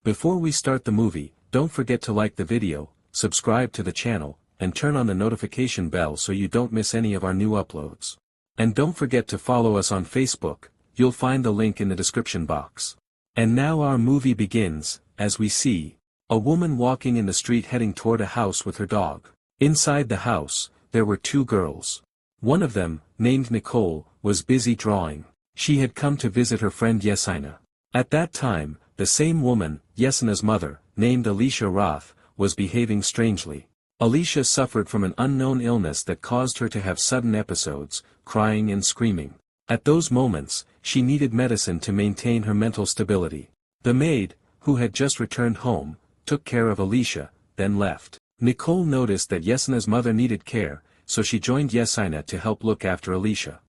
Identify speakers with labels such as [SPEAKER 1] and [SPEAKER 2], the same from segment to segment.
[SPEAKER 1] Before we start the movie, don't forget to like the video, subscribe to the channel, and turn on the notification bell so you don't miss any of our new uploads. And don't forget to follow us on Facebook, you'll find the link in the description box. And now our movie begins, as we see a woman walking in the street heading toward a house with her dog. Inside the house, there were two girls. One of them, named Nicole, was busy drawing. She had come to visit her friend Yesina. At that time, the same woman, Yesina's mother, named Alicia Roth, was behaving strangely. Alicia suffered from an unknown illness that caused her to have sudden episodes, crying and screaming. At those moments, she needed medicine to maintain her mental stability. The maid, who had just returned home, took care of Alicia, then left. Nicole noticed that Yesina's mother needed care, so she joined Yesina to help look after Alicia.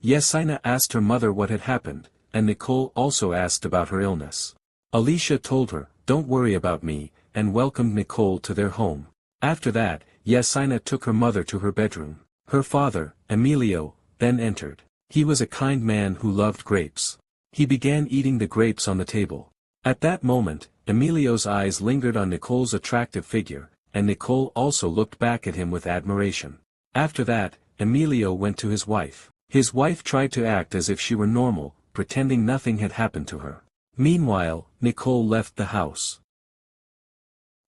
[SPEAKER 1] Yesina asked her mother what had happened, and Nicole also asked about her illness. Alicia told her, "Don't worry about me," and welcomed Nicole to their home. After that, Yesina took her mother to her bedroom. Her father, Emilio, then entered. He was a kind man who loved grapes. He began eating the grapes on the table. At that moment, Emilio's eyes lingered on Nicole's attractive figure, and Nicole also looked back at him with admiration. After that, Emilio went to his wife. His wife tried to act as if she were normal, pretending nothing had happened to her. Meanwhile, Nicole left the house.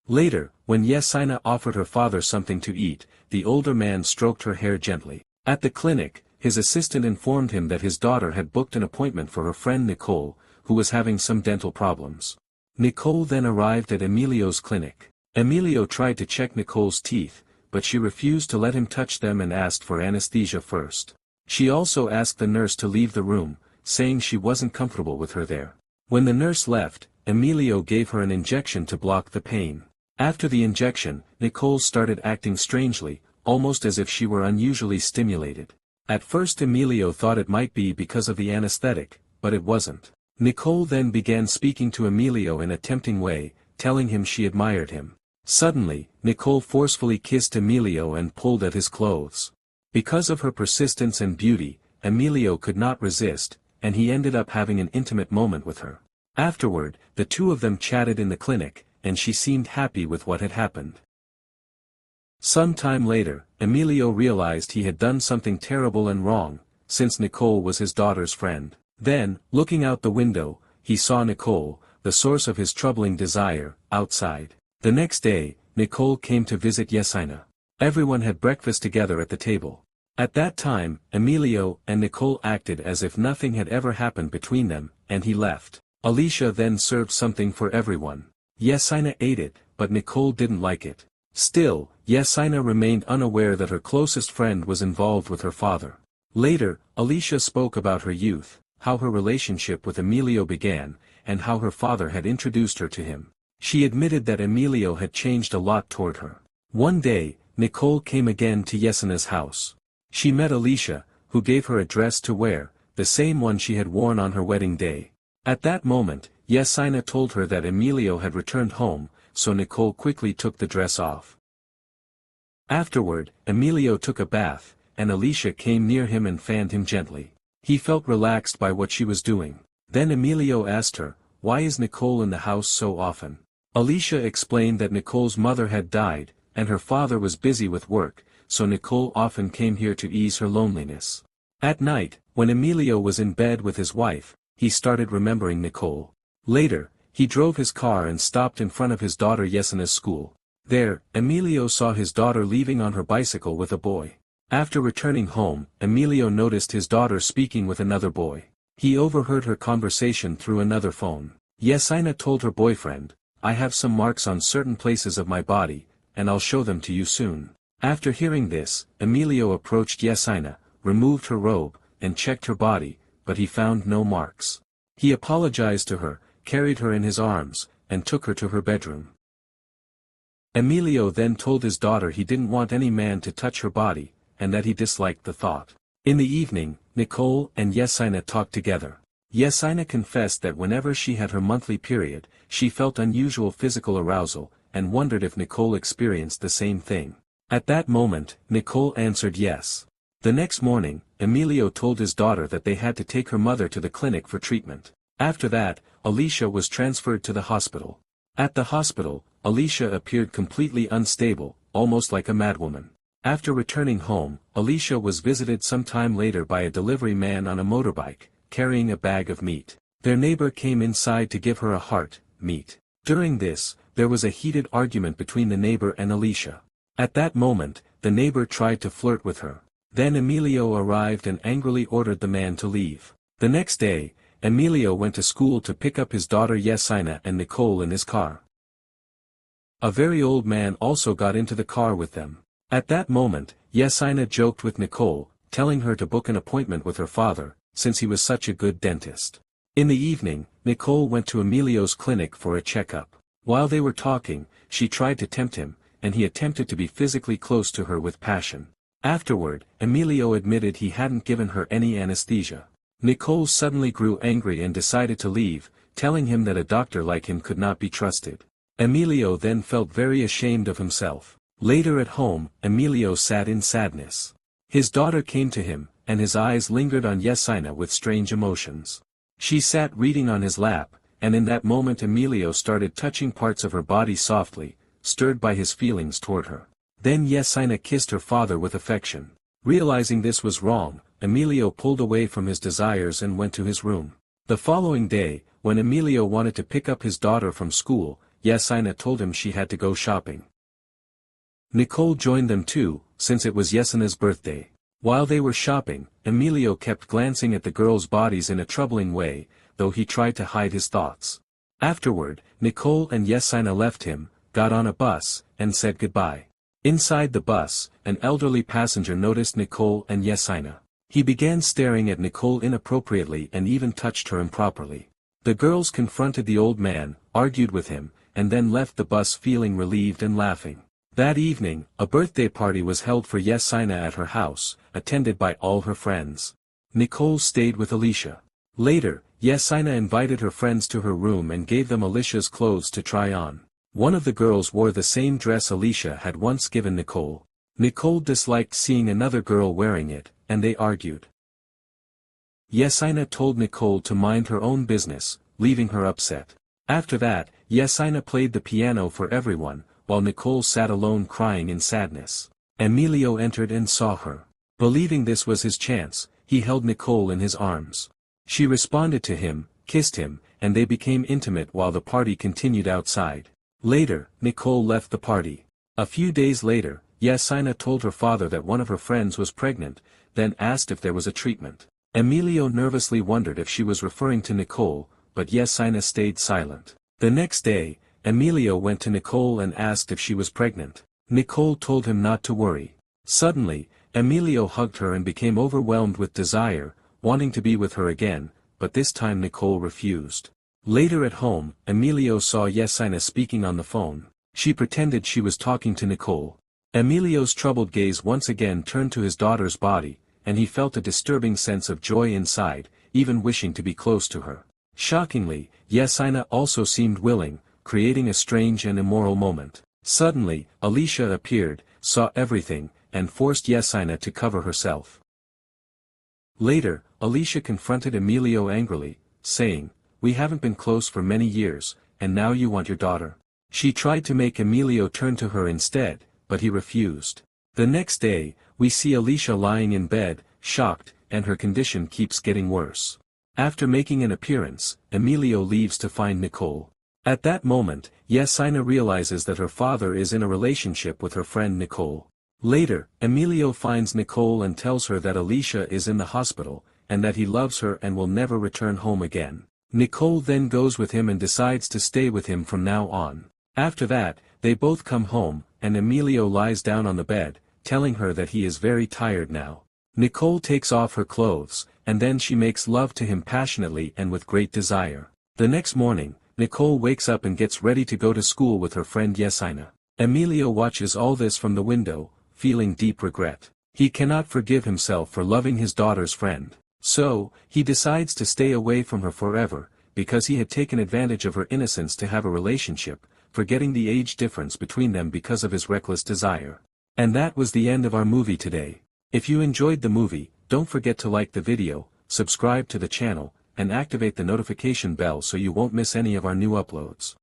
[SPEAKER 1] Later, when Yesina offered her father something to eat, the older man stroked her hair gently. At the clinic, his assistant informed him that his daughter had booked an appointment for her friend Nicole, who was having some dental problems. Nicole then arrived at Emilio's clinic. Emilio tried to check Nicole's teeth, but she refused to let him touch them and asked for anesthesia first. She also asked the nurse to leave the room, saying she wasn't comfortable with her there. When the nurse left, Emilio gave her an injection to block the pain. After the injection, Nicole started acting strangely, almost as if she were unusually stimulated. At first Emilio thought it might be because of the anesthetic, but it wasn't. Nicole then began speaking to Emilio in a tempting way, telling him she admired him. Suddenly, Nicole forcefully kissed Emilio and pulled at his clothes. Because of her persistence and beauty, Emilio could not resist, and he ended up having an intimate moment with her. Afterward, the two of them chatted in the clinic, and she seemed happy with what had happened. Some time later, Emilio realized he had done something terrible and wrong, since Nicole was his daughter's friend. Then, looking out the window, he saw Nicole, the source of his troubling desire, outside. The next day, Nicole came to visit Yesina. Everyone had breakfast together at the table. At that time, Emilio and Nicole acted as if nothing had ever happened between them, and he left. Alicia then served something for everyone. Yesina ate it, but Nicole didn't like it. Still, Yesina remained unaware that her closest friend was involved with her father. Later, Alicia spoke about her youth, how her relationship with Emilio began, and how her father had introduced her to him. She admitted that Emilio had changed a lot toward her. One day, Nicole came again to Yesina's house. She met Alicia, who gave her a dress to wear, the same one she had worn on her wedding day. At that moment, Yesina told her that Emilio had returned home, so Nicole quickly took the dress off. Afterward, Emilio took a bath, and Alicia came near him and fanned him gently. He felt relaxed by what she was doing. Then Emilio asked her, "Why is Nicole in the house so often?" Alicia explained that Nicole's mother had died, and her father was busy with work, so Nicole often came here to ease her loneliness. At night, when Emilio was in bed with his wife, he started remembering Nicole. Later, he drove his car and stopped in front of his daughter Yesina's school. There, Emilio saw his daughter leaving on her bicycle with a boy. After returning home, Emilio noticed his daughter speaking with another boy. He overheard her conversation through another phone. Yesina told her boyfriend, "I have some marks on certain places of my body, and I'll show them to you soon." After hearing this, Emilio approached Yesina, removed her robe, and checked her body, but he found no marks. He apologized to her, carried her in his arms, and took her to her bedroom. Emilio then told his daughter he didn't want any man to touch her body, and that he disliked the thought. In the evening, Nicole and Yesina talked together. Yesina confessed that whenever she had her monthly period, she felt unusual physical arousal, and wondered if Nicole experienced the same thing. At that moment, Nicole answered yes. The next morning, Emilio told his daughter that they had to take her mother to the clinic for treatment. After that, Alicia was transferred to the hospital. At the hospital, Alicia appeared completely unstable, almost like a madwoman. After returning home, Alicia was visited some time later by a delivery man on a motorbike, carrying a bag of meat. Their neighbor came inside to give her a heart, meat. During this, there was a heated argument between the neighbor and Alicia. At that moment, the neighbor tried to flirt with her. Then Emilio arrived and angrily ordered the man to leave. The next day, Emilio went to school to pick up his daughter Yesenia and Nicole in his car. A very old man also got into the car with them. At that moment, Yesenia joked with Nicole, telling her to book an appointment with her father, since he was such a good dentist. In the evening, Nicole went to Emilio's clinic for a checkup. While they were talking, she tried to tempt him, and he attempted to be physically close to her with passion. Afterward, Emilio admitted he hadn't given her any anesthesia. Nicole suddenly grew angry and decided to leave, telling him that a doctor like him could not be trusted. Emilio then felt very ashamed of himself. Later at home, Emilio sat in sadness. His daughter came to him, and his eyes lingered on Yesenia with strange emotions. She sat reading on his lap, and in that moment Emilio started touching parts of her body softly, stirred by his feelings toward her. Then Yesenia kissed her father with affection. Realizing this was wrong, Emilio pulled away from his desires and went to his room. The following day, when Emilio wanted to pick up his daughter from school, Yesenia told him she had to go shopping. Nicole joined them too, since it was Yesenia's birthday. While they were shopping, Emilio kept glancing at the girls' bodies in a troubling way, though he tried to hide his thoughts. Afterward, Nicole and Yesenia left him, got on a bus, and said goodbye. Inside the bus, an elderly passenger noticed Nicole and Yesenia. He began staring at Nicole inappropriately and even touched her improperly. The girls confronted the old man, argued with him, and then left the bus feeling relieved and laughing. That evening, a birthday party was held for Yesenia at her house, attended by all her friends. Nicole stayed with Alicia. Later, Yesenia invited her friends to her room and gave them Alicia's clothes to try on. One of the girls wore the same dress Alicia had once given Nicole. Nicole disliked seeing another girl wearing it, and they argued. Yesenia told Nicole to mind her own business, leaving her upset. After that, Yesenia played the piano for everyone, while Nicole sat alone crying in sadness. Emilio entered and saw her. Believing this was his chance, he held Nicole in his arms. She responded to him, kissed him, and they became intimate while the party continued outside. Later, Nicole left the party. A few days later, Yesenia told her father that one of her friends was pregnant, then asked if there was a treatment. Emilio nervously wondered if she was referring to Nicole, but Yesenia stayed silent. The next day, Emilio went to Nicole and asked if she was pregnant. Nicole told him not to worry. Suddenly, Emilio hugged her and became overwhelmed with desire, wanting to be with her again, but this time Nicole refused. Later at home, Emilio saw Yesenia speaking on the phone. She pretended she was talking to Nicole. Emilio's troubled gaze once again turned to his daughter's body, and he felt a disturbing sense of joy inside, even wishing to be close to her. Shockingly, Yesenia also seemed willing, creating a strange and immoral moment. Suddenly, Alicia appeared, saw everything, and forced Yesenia to cover herself. Later, Alicia confronted Emilio angrily, saying, "We haven't been close for many years, and now you want your daughter." She tried to make Emilio turn to her instead, but he refused. The next day, we see Alicia lying in bed, shocked, and her condition keeps getting worse. After making an appearance, Emilio leaves to find Nicole. At that moment, Yesenia realizes that her father is in a relationship with her friend Nicole. Later, Emilio finds Nicole and tells her that Alicia is in the hospital, and that he loves her and will never return home again. Nicole then goes with him and decides to stay with him from now on. After that, they both come home, and Emilio lies down on the bed, telling her that he is very tired now. Nicole takes off her clothes, and then she makes love to him passionately and with great desire. The next morning, Nicole wakes up and gets ready to go to school with her friend Yesenia. Emilio watches all this from the window, feeling deep regret. He cannot forgive himself for loving his daughter's friend. So, he decides to stay away from her forever, because he had taken advantage of her innocence to have a relationship, forgetting the age difference between them because of his reckless desire. And that was the end of our movie today. If you enjoyed the movie, don't forget to like the video, subscribe to the channel, and activate the notification bell so you won't miss any of our new uploads.